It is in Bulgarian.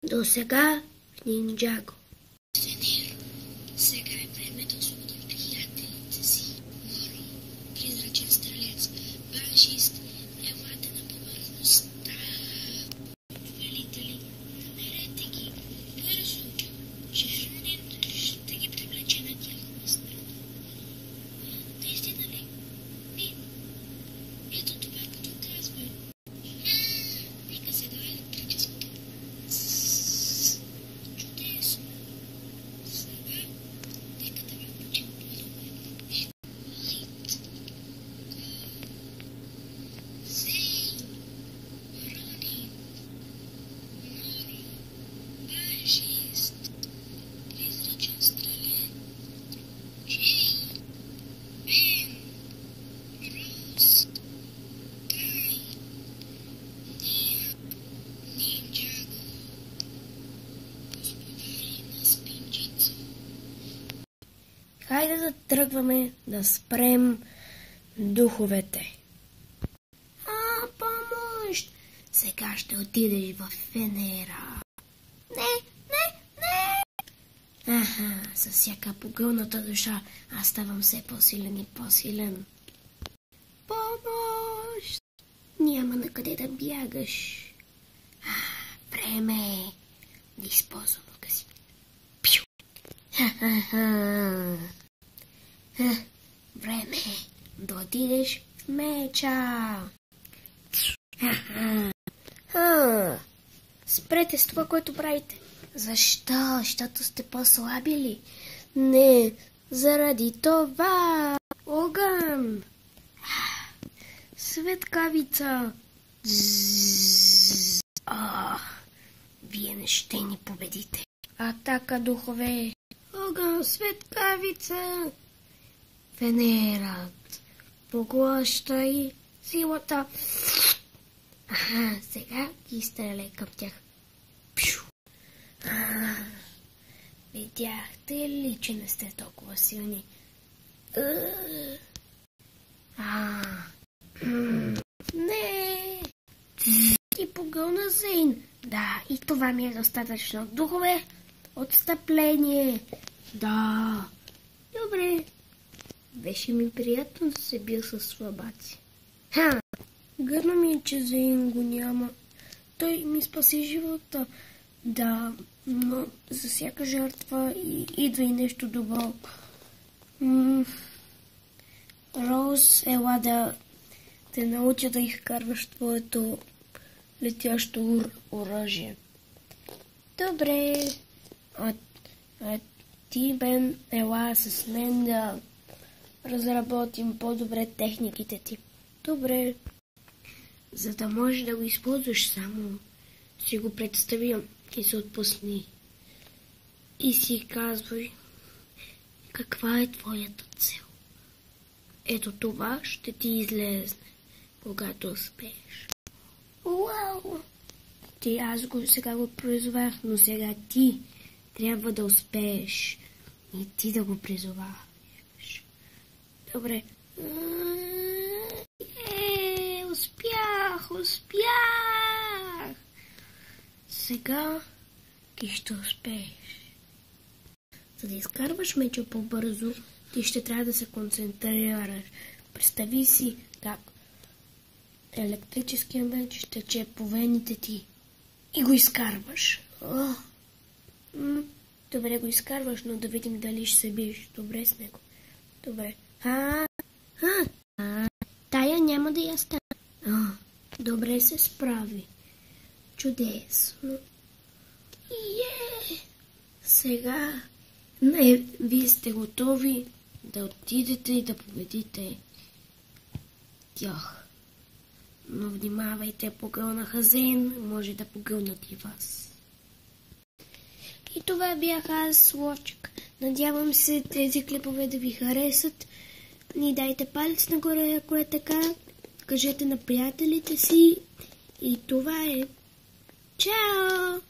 До сега в Нинджаго. Венеро, сега е време да освободим приятелите си. Моро, призрачен стрелец, баншист, елате на повърхността. Валители, намерете ги бързо, че Шунин ще ги привлече на тяхна страна. Наистина ли? Ето това като казва. Вика сега електрическото. Чудесно. Сега, нека да ви обучим по-добре. Лайт. Зейн. Ронин. Моро. Баншист. Призрачен стрелец. Джейн. Бен. Роуз. Кай. Ния. Нинджаго. Господари на Спинджица. Хайде да тръгваме да спрем духовете. Помощ! Сега ще отидеш в Венера. Не! С всяка погълната душа аз ставам все по-силен и по-силен. Помощ! Няма на къде да бягаш. Време е да използвам лука си. Пю! Време е да отидеш в меча. Спрете с това, което правите. Защо? Защото сте по-слаби ли? Не, заради това. Огън! Светкавица! Вие не ще ни победите. Атака, духове! Огън, светкавица! Венерът! Поглъщай силата! Сега ги изстреляй към тях. Пшу! Видяхте ли, че не сте толкова силни? Не! И погълна Зейн. Да, и това ми е достатъчно. Духове, отстъпление. Да. Добре. Беше ми приятно да се бия с слабаци. Гадно ми е, че Зейн го няма. Той ми спаси живота. Да, но за всяка жертва идва и нещо добро. Роуз, ела да те науча да изкарваш твоето летящо оръжие. Добре. А ти, Бен, ела с мен да разработим по-добре техниките ти. Добре. За да можеш да го използваш само, си го представям и се отпусни. И си казвай, каква е твоята цел. Ето това ще ти излезне, когато успееш. Уау! Аз сега го призовах, но сега ти трябва да успееш и ти да го призоваваш. Добре. Успях! Сега ти ще успееш. За да изкарваш меча по-бързо, ти ще трябва да се концентрираш. Представи си как електрическия меч ще тече по вените ти и го изкарваш. Добре го изкарваш, но да видим дали ще се биеш добре с него. Добре. Тая няма да я стане. Добре се справи. Чудесно. Сега вие сте готови да отидете и да победите тях. Но внимавайте, погълнаха Зейн, може да погълнат и вас. И това бях аз, Лочек. Надявам се тези клипове да ви харесат. Ни дайте палец нагоре, ако е така. Кажете на приятелите си. И това е. Чао!